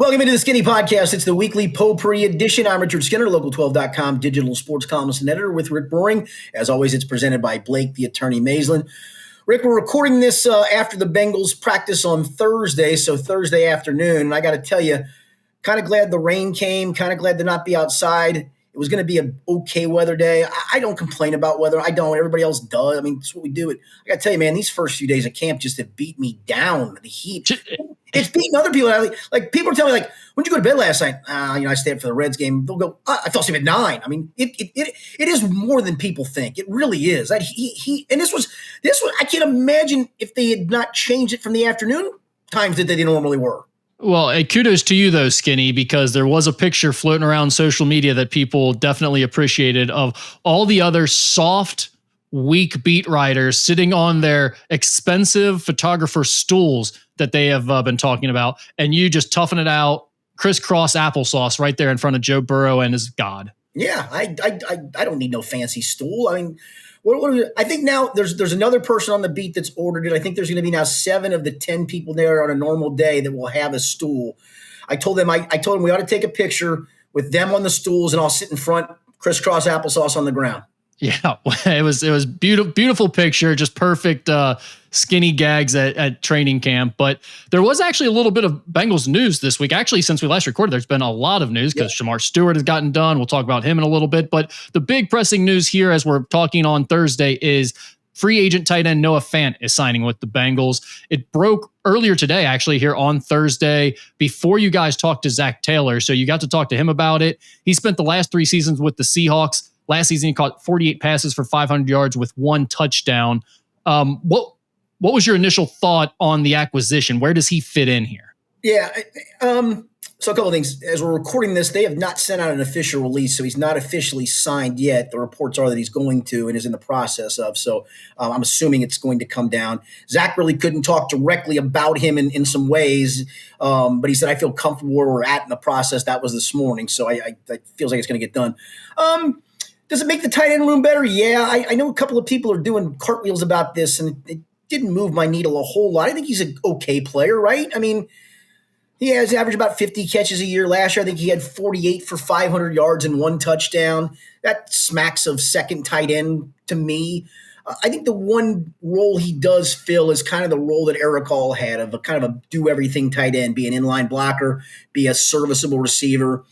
Welcome into the Skinny Podcast. It's the weekly potpourri edition. I'm Richard Skinner, Local12.com digital sports columnist and editor with Rick Broering. As always, it's presented by Blake, the attorney Maislin. Rick, we're recording this after the Bengals practice on Thursday, so Thursday afternoon. And I got to tell you, kind of glad the rain came, kind of glad to not be outside. It was going to be an okay weather day. I don't complain about weather. I don't. Everybody else does. I mean, that's what we do. I got to tell you, man, these first few days of camp just have beat me down. The heat. It's beating other people. Like people are telling me, like, when did you go to bed last night? I stayed up for the Reds game. They'll go, I fell asleep at 9. I mean, it is more than people think. It really is. And this was. I can't imagine if they had not changed it from the afternoon times that they normally were. Well, kudos to you, though, Skinny, because there was a picture floating around social media that people definitely appreciated of all the other soft, weak beat writers sitting on their expensive photographer stools that they have been talking about, and you just toughing it out, crisscross applesauce right there in front of Joe Burrow and his God. Yeah, I don't need no fancy stool. I mean, I think now there's another person on the beat that's ordered it. I think there's going to be now 7 of the 10 people there on a normal day that will have a stool. I told them we ought to take a picture with them on the stools, and I'll sit in front, crisscross applesauce on the ground. Yeah, it was beautiful picture, just perfect skinny gags at training camp. But there was actually a little bit of Bengals news this week. Actually, since we last recorded, there's been a lot of news because Shamar Stewart has gotten done. We'll talk about him in a little bit. But the big pressing news here, as we're talking on Thursday, is free agent tight end Noah Fant is signing with the Bengals. It broke earlier today, actually, here on Thursday, before you guys talked to Zach Taylor. So you got to talk to him about it. He spent the last 3 seasons with the Seahawks. Last season, he caught 48 passes for 500 yards with 1 touchdown. What was your initial thought on the acquisition? Where does he fit in here? Yeah, so a couple of things. As we're recording this, they have not sent out an official release, so he's not officially signed yet. The reports are that he's going to and is in the process of. So I'm assuming it's going to come down. Zach really couldn't talk directly about him in some ways, but he said, I feel comfortable where we're at in the process. That was this morning, so I feels like it's going to get done. Does it make the tight end room better? Yeah, I know a couple of people are doing cartwheels about this, and it didn't move my needle a whole lot. I think he's an okay player, right? I mean, he has averaged about 50 catches a year. Last year, I think he had 48 for 500 yards and 1 touchdown. That smacks of second tight end to me. I think the one role he does fill is kind of the role that Eric Hall had of a kind of a do-everything tight end, be an inline blocker, be a serviceable receiver.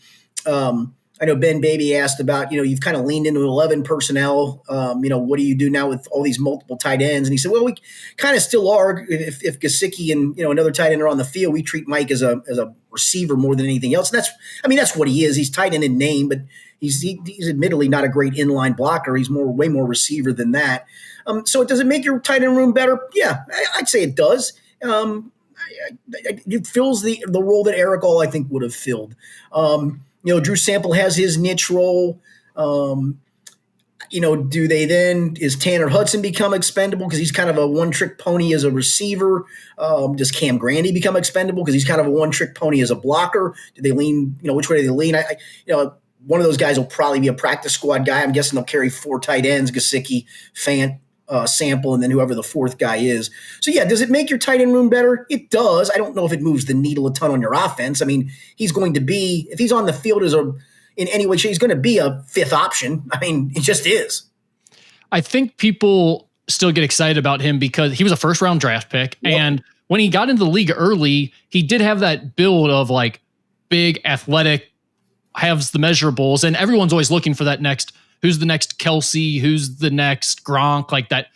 I know Ben Baby asked about, you've kind of leaned into 11 personnel. What do you do now with all these multiple tight ends? And he said, well, we kind of still are. If Gesicki and, another tight end are on the field, we treat Mike as a receiver more than anything else. And that's what he is. He's tight end in name, but he's admittedly not a great inline blocker. He's way more receiver than that. So does it make your tight end room better? Yeah, I'd say it does. It fills the role that Eric All, I think, would have filled. Drew Sample has his niche role. Is Tanner Hudson become expendable because he's kind of a one-trick pony as a receiver? Does Cam Grandy become expendable because he's kind of a one-trick pony as a blocker? Do they lean, which way do they lean? One of those guys will probably be a practice squad guy. I'm guessing they'll carry 4 tight ends, Gesicki, Fant, Sample, and then whoever the 4th guy is. So, yeah, does it make your tight end room better? It does. I don't know if it moves the needle a ton on your offense. I mean, he's going to be – if he's on the field in any way, he's going to be a 5th option. I mean, he just is. I think people still get excited about him because he was a first-round draft pick, and when he got into the league early, he did have that build of, like, big, athletic, has the measurables, and everyone's always looking for that next – who's the next Kelsey? Who's the next Gronk? Like that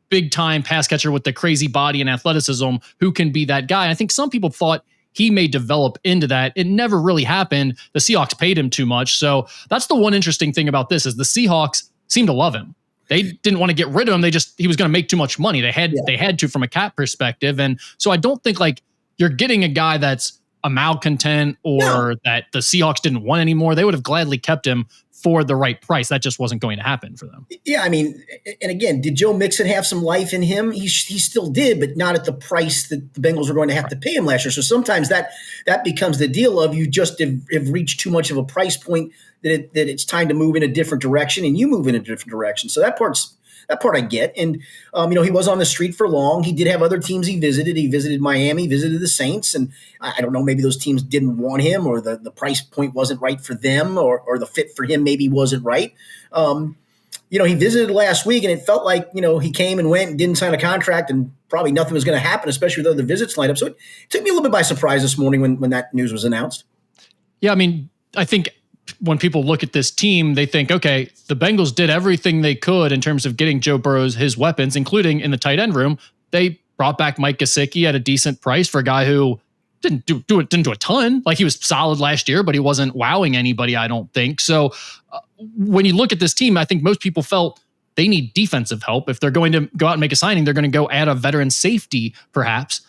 big time pass catcher with the crazy body and athleticism. Who can be that guy? And I think some people thought he may develop into that. It never really happened. The Seahawks paid him too much. So that's the one interesting thing about this is the Seahawks seem to love him. They didn't want to get rid of him. He was going to make too much money. They had to from a cap perspective. And so I don't think like you're getting a guy that's a malcontent or that the Seahawks didn't want anymore. They would have gladly kept him for the right price. That just wasn't going to happen for them. Yeah, I mean, and again, did Joe Mixon have some life in him? He still did, but not at the price that the Bengals were going to have to pay him last year. So sometimes that becomes the deal of you just have reached too much of a price point that it's time to move in a different direction, and you move in a different direction. So that part's that part I get. And, he was on the street for long. He did have other teams he visited. He visited Miami, visited the Saints. And I don't know, maybe those teams didn't want him, or the price point wasn't right for them, or the fit for him maybe wasn't right. He visited last week, and it felt like, he came and went and didn't sign a contract, and probably nothing was going to happen, especially with other visits lined up. So it took me a little bit by surprise this morning when that news was announced. Yeah, I mean, I think when people look at this team, they think, okay, the Bengals did everything they could in terms of getting Joe Burrow's his weapons, including in the tight end room. They brought back Mike Gesicki at a decent price for a guy who didn't do a ton. Like, he was solid last year, but he wasn't wowing anybody, I don't think. So when you look at this team, I think most people felt they need defensive help. If they're going to go out and make a signing, they're going to go add a veteran safety, perhaps.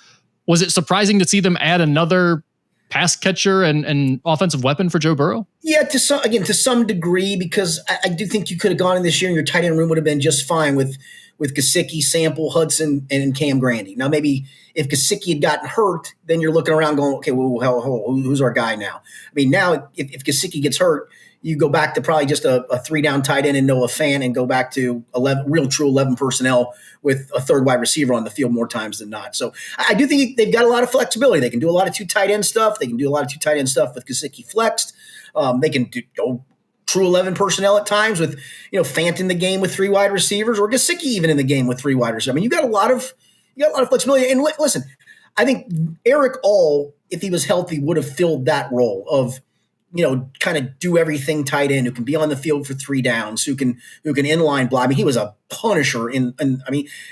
Was it surprising to see them add another pass catcher and offensive weapon for Joe Burrow? Yeah, to some degree, because I do think you could have gone in this year and your tight end room would have been just fine with Gesicki, Sample, Hudson, and Cam Grandy. Now, maybe if Gesicki had gotten hurt, then you're looking around going, okay, well, who's our guy now? I mean, now if Gesicki gets hurt, you go back to probably just a 3-down tight end and Noah Fant, and go back to 11 personnel with a third wide receiver on the field more times than not. So I do think they've got a lot of flexibility. They can do a lot of 2 tight end stuff. They can do a lot of 2 tight end stuff with Gesicki flexed. They can go true 11 personnel at times with, Fant in the game with 3 wide receivers, or Gesicki even in the game with 3 wide receivers. I mean, you got a lot of flexibility. And listen, I think Eric All, if he was healthy, would have filled that role of, kind of do everything tight end, who can be on the field for 3 downs, who can inline block. I mean, he was a punisher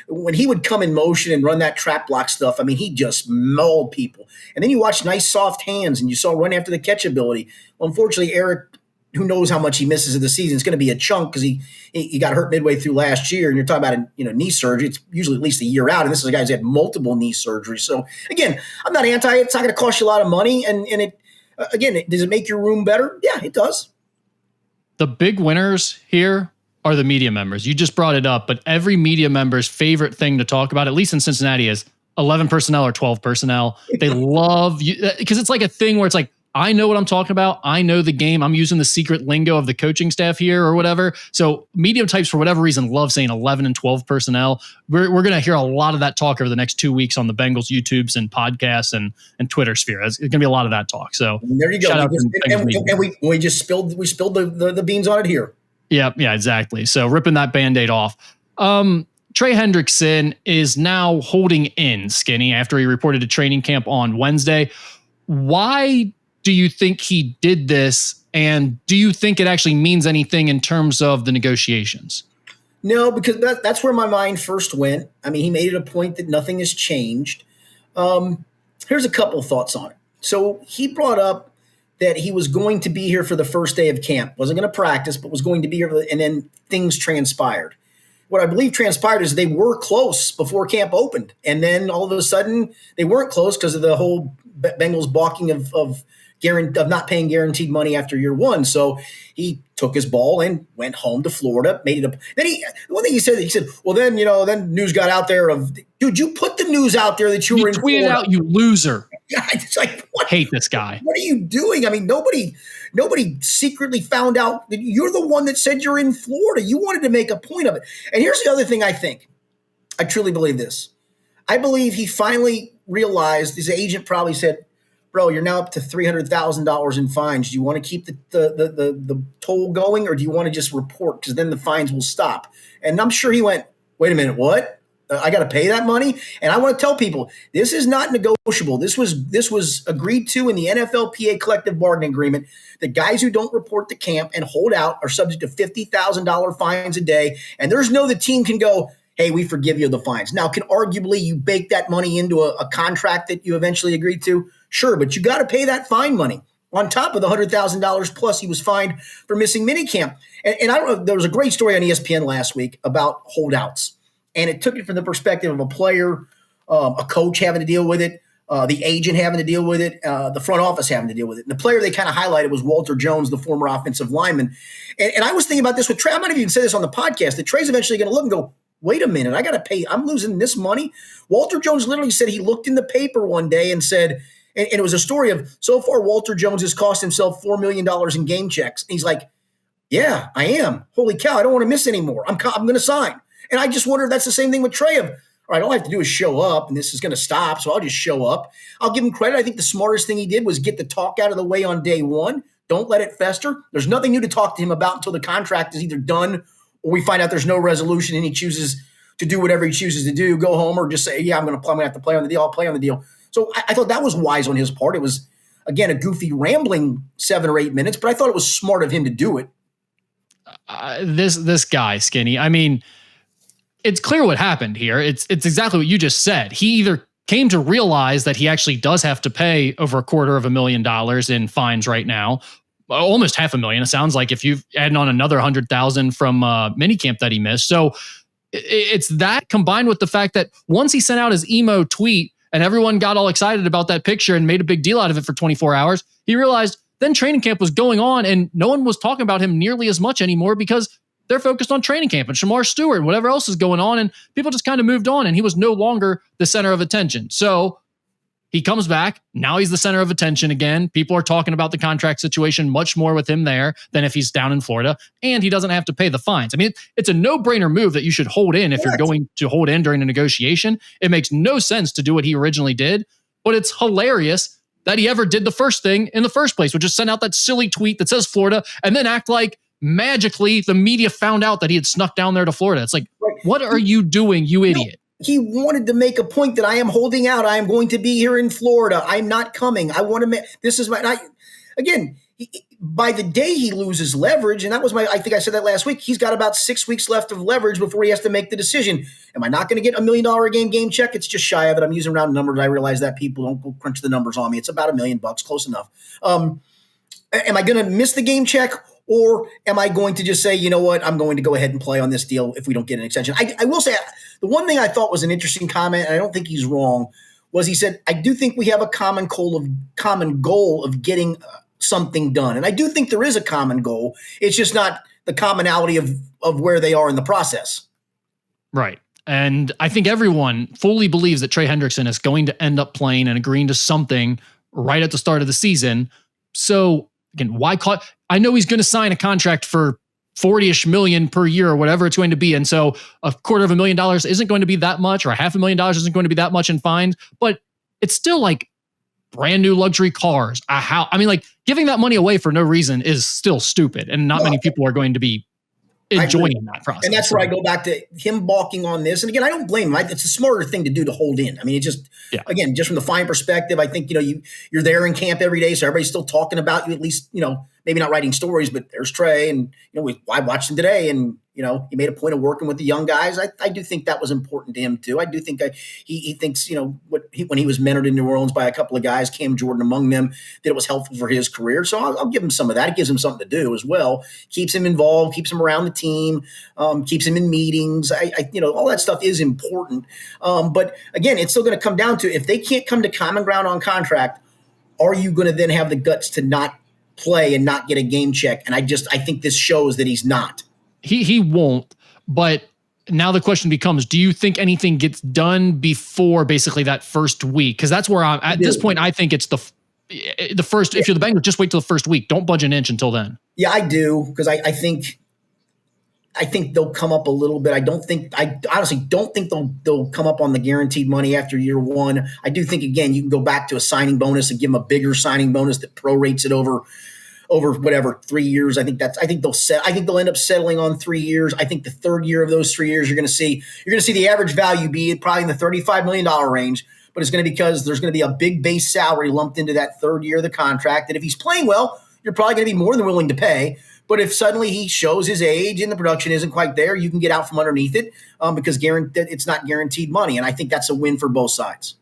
when he would come in motion and run that trap block stuff, I mean, he just mauled people. And then you watch nice soft hands, and you saw run after the catch ability. Well, unfortunately, Eric, who knows how much he misses of the season, it's going to be a chunk, because he got hurt midway through last year, and you're talking about knee surgery. It's usually at least a year out, and this is a guy who's had multiple knee surgeries. So again, I'm not anti it. It's not going to cost you a lot of money, and it. Again, does it make your room better? Yeah, it does. The big winners here are the media members. You just brought it up, but every media member's favorite thing to talk about, at least in Cincinnati, is 11 personnel or 12 personnel. They love you, because it's like a thing where it's like, I know what I'm talking about. I know the game. I'm using the secret lingo of the coaching staff here or whatever. So media types, for whatever reason, love saying 11 and 12 personnel. We're going to hear a lot of that talk over the next 2 weeks on the Bengals YouTubes and podcasts and Twitter sphere. It's going to be a lot of that talk. So there you go. We just spilled the beans on it here. Yeah, exactly. So ripping that Band-Aid off. Trey Hendrickson is now holding in, Skinny, after he reported to training camp on Wednesday. Why do you think he did this, and do you think it actually means anything in terms of the negotiations? No, because that's where my mind first went. I mean, he made it a point that nothing has changed. Here's a couple thoughts on it. So he brought up that he was going to be here for the first day of camp. Wasn't going to practice, but was going to be here, and then things transpired. What I believe transpired is they were close before camp opened, and then all of a sudden they weren't close because of the whole Bengals balking of not paying guaranteed money after year 1. So he took his ball and went home to Florida, made it up. One thing he said, well, then news got out there of, dude, you put the news out there that you were in Florida. You tweeted out, you loser. Yeah, it's like, what? Hate this guy. What are you doing? I mean, nobody secretly found out that you're the one that said you're in Florida. You wanted to make a point of it. And here's the other thing I think. I truly believe this. I believe he finally realized, his agent probably said, bro, you're now up to $300,000 in fines. Do you want to keep the toll going, or do you want to just report? Because then the fines will stop. And I'm sure he went, wait a minute, what? I got to pay that money? And I want to tell people, this is not negotiable. This was agreed to in the NFLPA collective bargaining agreement. The guys who don't report to camp and hold out are subject to $50,000 fines a day. And the team can go, hey, we forgive you the fines. Now, can arguably you bake that money into a contract that you eventually agreed to? Sure, but you got to pay that fine money on top of the $100,000 plus he was fined for missing minicamp. And I don't know, there was a great story on ESPN last week about holdouts. And it took it from the perspective of a player, a coach having to deal with it, the agent having to deal with it, the front office having to deal with it. And the player they kind of highlighted was Walter Jones, the former offensive lineman. And I was thinking about this with Trey. I might have even said this on the podcast, that Trey's eventually going to look and go, wait a minute, I got to pay. I'm losing this money. Walter Jones literally said he looked in the paper one day and said, and it was a story of, so far Walter Jones has cost himself $4 million in game checks. And he's like, yeah, I am. Holy cow, I don't want to miss anymore. I'm going to sign. And I just wonder if that's the same thing with Trey. All right, all I have to do is show up, and this is going to stop, so I'll just show up. I'll give him credit. I think the smartest thing he did was get the talk out of the way on day one. Don't let it fester. There's nothing new to talk to him about until the contract is either done or we find out there's no resolution and he chooses to do whatever he chooses to do, go home, or just say, yeah, I'm going to have to play on the deal. I'll play on the deal. So I thought that was wise on his part. It was, again, a goofy, rambling 7 or 8 minutes, but I thought it was smart of him to do it. This guy, Skinny, I mean, it's clear what happened here. It's exactly what you just said. He either came to realize that he actually does have to pay over $250,000 in fines right now, almost $500,000. It sounds like if you've added on another 100,000 from minicamp that he missed. So it's that combined with the fact that once he sent out his emo tweet and everyone got all excited about that picture and made a big deal out of it for 24 hours, he realized then training camp was going on and no one was talking about him nearly as much anymore because they're focused on training camp and Shamar Stewart and whatever else is going on. And people just kind of moved on and he was no longer the center of attention. So he comes back. Now he's the center of attention again. People are talking about the contract situation much more with him there than if he's down in Florida, and he doesn't have to pay the fines. I mean, it's a no-brainer move that you should hold in if you're going to hold in during a negotiation. It makes no sense to do what he originally did, but it's hilarious that he ever did the first thing in the first place, which is send out that silly tweet that says Florida and then act like magically the media found out that he had snuck down there to Florida. It's like, what are you doing, you idiot? He wanted to make a point that I am holding out. I am going to be here in Florida. I'm not coming. I want to make, this is my, by the day he loses leverage, and that was I think I said that last week, he's got about 6 weeks left of leverage before he has to make the decision. Am I not going to get $1 million a game check? It's just shy of it. I'm using round numbers. I realize that people don't go crunch the numbers on me. It's about $1 million, close enough. Am I going to miss the game check? Or am I going to just say, you know what, I'm going to go ahead and play on this deal if we don't get an extension? I will say the one thing I thought was an interesting comment, and I don't think he's wrong, was he said, I do think we have a common goal of getting something done. And I do think there is a common goal. It's just not the commonality of where they are in the process. Right. And I think everyone fully believes that Trey Hendrickson is going to end up playing and agreeing to something right at the start of the season. So again, why call? I know he's going to sign a contract for $40-ish million per year or whatever it's going to be. And so $250,000 isn't going to be that much, or $500,000 isn't going to be that much in fines, but it's still like brand new luxury cars, a house. I mean, like giving that money away for no reason is still stupid. And not many people are going to be enjoying that process. And that's where I go back to him balking on this. And again, I don't blame him. It's a smarter thing to do to hold in. I mean, it just, again, just from the fine perspective, I think, you're there in camp every day. So everybody's still talking about you, at least, maybe not writing stories, but there's Trey and, I watched him today and, he made a point of working with the young guys. I do think that was important to him too. I do think he thinks, when he was mentored in New Orleans by a couple of guys, Cam Jordan among them, that it was helpful for his career. So I'll give him some of that. It gives him something to do as well. Keeps him involved, keeps him around the team, keeps him in meetings. All that stuff is important. But again, it's still going to come down to, if they can't come to common ground on contract, are you going to then have the guts to not play and not get a game check? And I think this shows that he's not. He won't, but now the question becomes, do you think anything gets done before basically that first week? Because that's where I'm at this point. I think it's the first, if you're the Bengals, just wait till the first week. Don't budge an inch until then. Yeah, I do. Because I think they'll come up a little bit. I honestly don't think they'll come up on the guaranteed money after year one. I do think, again, you can go back to a signing bonus and give them a bigger signing bonus that prorates it over whatever 3 years. I think they'll end up settling on 3 years. I think the third year of those 3 years, you're going to see the average value be probably in the $35 million range, but it's going to be because there's going to be a big base salary lumped into that third year of the contract. And if he's playing well, you're probably going to be more than willing to pay. But if suddenly he shows his age and the production isn't quite there, you can get out from underneath it because it's not guaranteed money. And I think that's a win for both sides.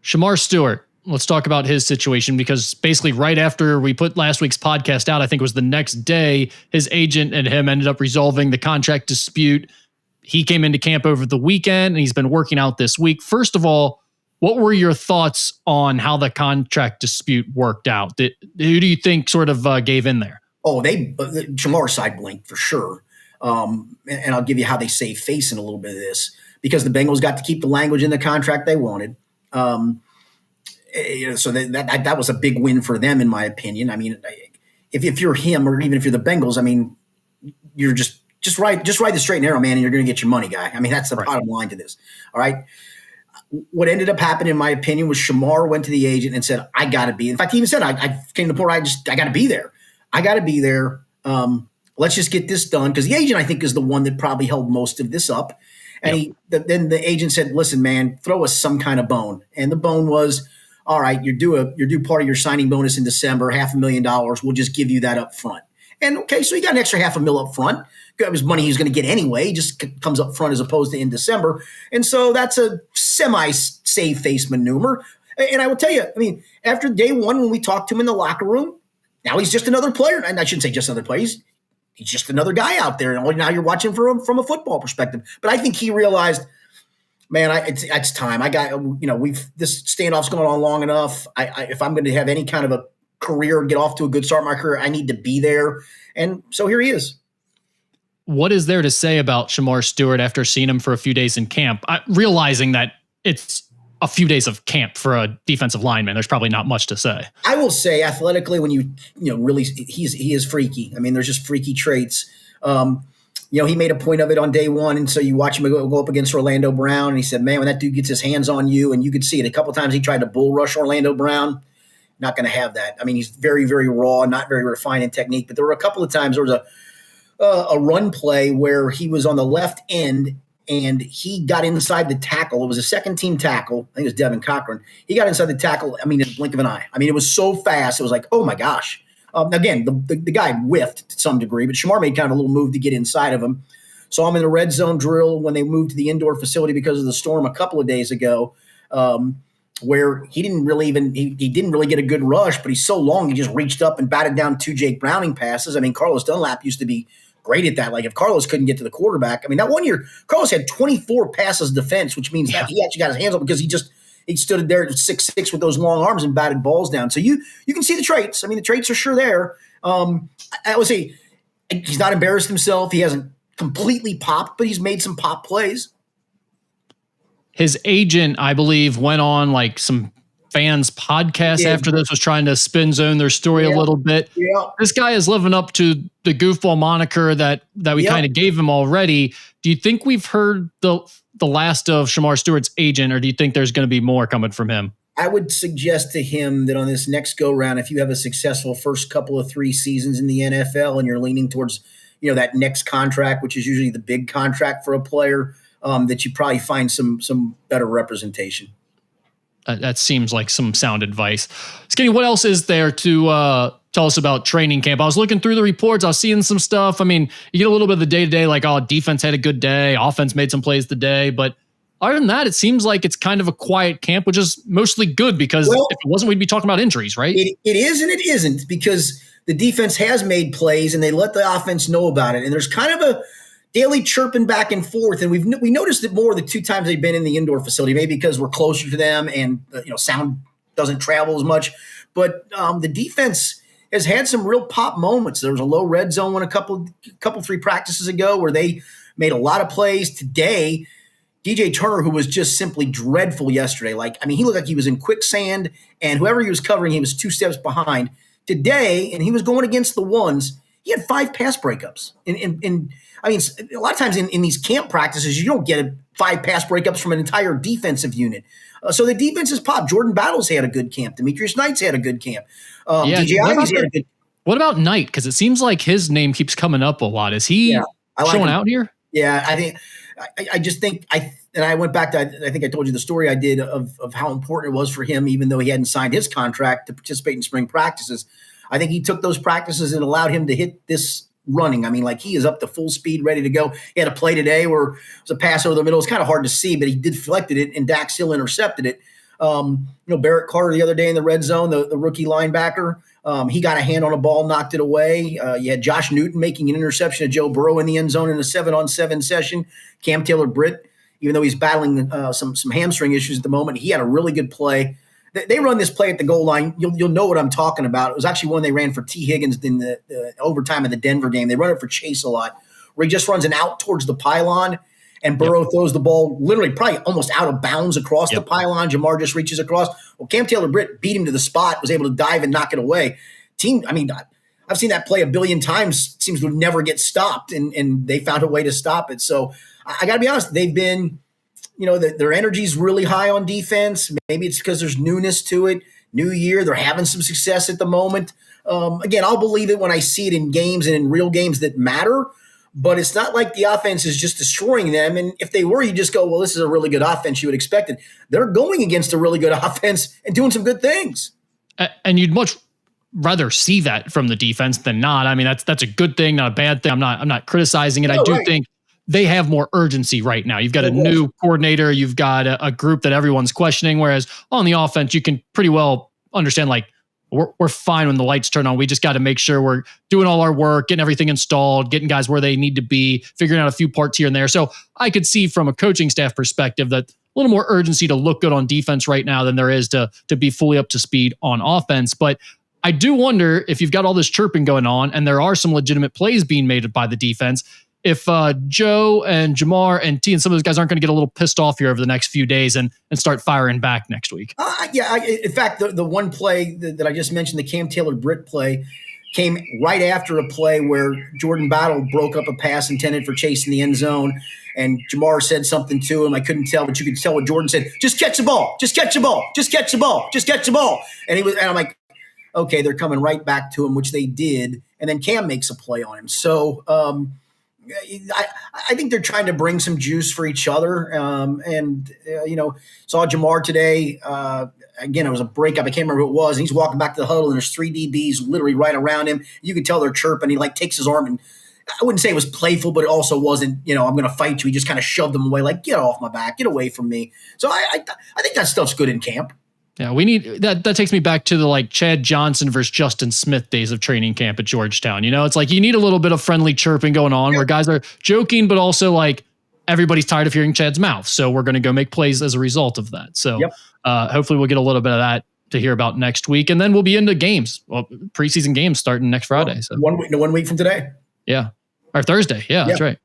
Shamar Stewart. Let's talk about his situation, because basically right after we put last week's podcast out, I think it was the next day, his agent and him ended up resolving the contract dispute. He came into camp over the weekend and he's been working out this week. First of all, what were your thoughts on how the contract dispute worked out? Who do you think sort of gave in there? Oh, Shamar's side blinked for sure. And I'll give you how they save face in a little bit of this, because the Bengals got to keep the language in the contract they wanted. So that was a big win for them, in my opinion. I mean, if you're him, or even if you're the Bengals, I mean, you're just Just ride the straight and narrow, man, and you're going to get your money, guy. I mean, that's the Right. bottom line to this. All right. What ended up happening, in my opinion, was Shamar went to the agent and said, I got to be. In fact, he even said, I came to the point I got to be there. I got to be there. Let's just get this done. Because the agent, I think, is the one that probably held most of this up. And then the agent said, listen, man, throw us some kind of bone. And the bone was, all right, you're due part of your signing bonus in December, $500,000. We'll just give you that up front. And okay, so he got an extra $500,000 up front. It was money he was going to get anyway. He just comes up front as opposed to in December. And so that's a semi-save face maneuver. And I will tell you, I mean, after day one, when we talked to him in the locker room, now he's just another player. And I shouldn't say just another player. He's just another guy out there. And now you're watching for him from a football perspective. But I think he realized, man, it's time. This standoff's going on long enough. If I'm going to have any kind of a career, get off to a good start in my career, I need to be there. And so here he is. What is there to say about Shamar Stewart after seeing him for a few days in camp? Realizing that it's a few days of camp for a defensive lineman, there's probably not much to say. I will say athletically, when really, he is freaky. I mean, there's just freaky traits. He made a point of it on day one. And so you watch him go up against Orlando Brown. And he said, man, when that dude gets his hands on you, and you could see it a couple of times, he tried to bull rush Orlando Brown. Not going to have that. I mean, he's very, very raw, not very refined in technique. But there were a couple of times there was a run play where he was on the left end and he got inside the tackle. It was a second team tackle. I think it was Devin Cochran. He got inside the tackle, I mean, in the blink of an eye. I mean, it was so fast. It was like, oh my gosh. Again, the guy whiffed to some degree, but Shamar made kind of a little move to get inside of him. So I'm in the red zone drill when they moved to the indoor facility because of the storm a couple of days ago, where he didn't really get a good rush, but he's so long, he just reached up and batted down 2 Jake Browning passes. I mean, Carlos Dunlap used to be great at that. Like if Carlos couldn't get to the quarterback, I mean, that one year, Carlos had 24 passes defense, which means that he actually got his hands up because he stood there at 6'6" with those long arms and batted balls down. So you can see the traits. I mean, the traits are sure there. I would say he's not embarrassed himself. He hasn't completely popped, but he's made some pop plays. His agent, I believe, went on like some fans podcast after this, was trying to spin zone their story a little bit. Yeah. This guy is living up to the goofball moniker that we kind of gave him already. Do you think we've heard the last of Shamar Stewart's agent, or do you think there's going to be more coming from him? I would suggest to him that on this next go round, if you have a successful first couple of 3 seasons in the NFL and you're leaning towards, that next contract, which is usually the big contract for a player, that you probably find some better representation. That seems like some sound advice. Skinny, what else is there to tell us about training camp? I was looking through the reports. I was seeing some stuff. I mean, you get a little bit of the day-to-day, like, defense had a good day. Offense made some plays today. But other than that, it seems like it's kind of a quiet camp, which is mostly good because if it wasn't, we'd be talking about injuries, right? It is and it isn't, because the defense has made plays and they let the offense know about it. And there's kind of a daily chirping back and forth, and we noticed it more the 2 times they've been in the indoor facility, maybe because we're closer to them and sound doesn't travel as much. But the defense has had some real pop moments. There was a low red zone one a couple 3 practices ago where they made a lot of plays. Today, DJ Turner, who was just simply dreadful yesterday, he looked like he was in quicksand, and whoever he was covering, he was 2 steps behind. Today, and he was going against the ones, he had 5 pass breakups. I mean, a lot of times in these camp practices, you don't get 5 pass breakups from an entire defensive unit. So the defense has popped. Jordan Battles had a good camp. Demetrius Knight's had a good camp. DJ Ivey's had a good. What about Knight? Because it seems like his name keeps coming up a lot. Is he showing out here? Yeah, I think. I just think and I went back to, I think I told you the story I did of how important it was for him, even though he hadn't signed his contract, to participate in spring practices. I think he took those practices and allowed him to hit this running. I mean, he is up to full speed, ready to go. He had a play today where it was a pass over the middle. It's kind of hard to see, but he deflected it, and Dax Hill intercepted it. Barrett Carter the other day in the red zone, the rookie linebacker, he got a hand on a ball, knocked it away. You had Josh Newton making an interception of Joe Burrow in the end zone in a 7-on-7 session. Cam Taylor-Britt, even though he's battling some hamstring issues at the moment, he had a really good play. They run this play at the goal line. You'll know what I'm talking about. It was actually one they ran for T. Higgins in the overtime of the Denver game. They run it for Chase a lot, where he just runs an out towards the pylon, and Burrow throws the ball literally probably almost out of bounds across the pylon. Jamar just reaches across. Well, Cam Taylor-Britt beat him to the spot, was able to dive and knock it away. I I've seen that play a billion times. Seems to never get stopped, and they found a way to stop it. So I got to be honest, they've been, their energy's really high on defense. Maybe it's because there's newness to it. New year, they're having some success at the moment. Again, I'll believe it when I see it in games and in real games that matter. But it's not like the offense is just destroying them. And if they were, you just go, well, this is a really good offense you would expect it. They're going against a really good offense and doing some good things. And you'd much rather see that from the defense than not. I mean, that's a good thing, not a bad thing. I'm not criticizing it. I do think they have more urgency right now. You've got a new coordinator. You've got a group that everyone's questioning. Whereas on the offense, you can pretty well understand, like, we're fine when the lights turn on. We just got to make sure we're doing all our work, getting everything installed, getting guys where they need to be, figuring out a few parts here and there. So I could see from a coaching staff perspective that a little more urgency to look good on defense right now than there is to be fully up to speed on offense. But I do wonder if you've got all this chirping going on and there are some legitimate plays being made by the defense, if Joe and Jamar and T and some of those guys aren't going to get a little pissed off here over the next few days and start firing back next week. In fact, the one play that I just mentioned, the Cam Taylor-Britt play, came right after a play where Jordan Battle broke up a pass intended for Chase in the end zone, and Jamar said something to him. I couldn't tell, but you could tell what Jordan said. Just catch the ball. Just catch the ball. Just catch the ball. Just catch the ball. And I'm like, okay, they're coming right back to him, which they did. And then Cam makes a play on him. So, I think they're trying to bring some juice for each other. Saw Jamar today. Again, it was a breakup. I can't remember who it was. And he's walking back to the huddle, and there's 3 DBs literally right around him. You could tell they're chirping. He takes his arm, and I wouldn't say it was playful, but it also wasn't, I'm going to fight you. He just kind of shoved them away, like, get off my back, get away from me. So I think that stuff's good in camp. Yeah, we need that. That takes me back to the Chad Johnson versus Justin Smith days of training camp at Georgetown. It's like you need a little bit of friendly chirping going on where guys are joking, but also everybody's tired of hearing Chad's mouth. So we're going to go make plays as a result of that. So hopefully we'll get a little bit of that to hear about next week. And then we'll be into games. Well, preseason games starting next Friday. So 1 week from today. Yeah. Or Thursday. Yeah, that's right.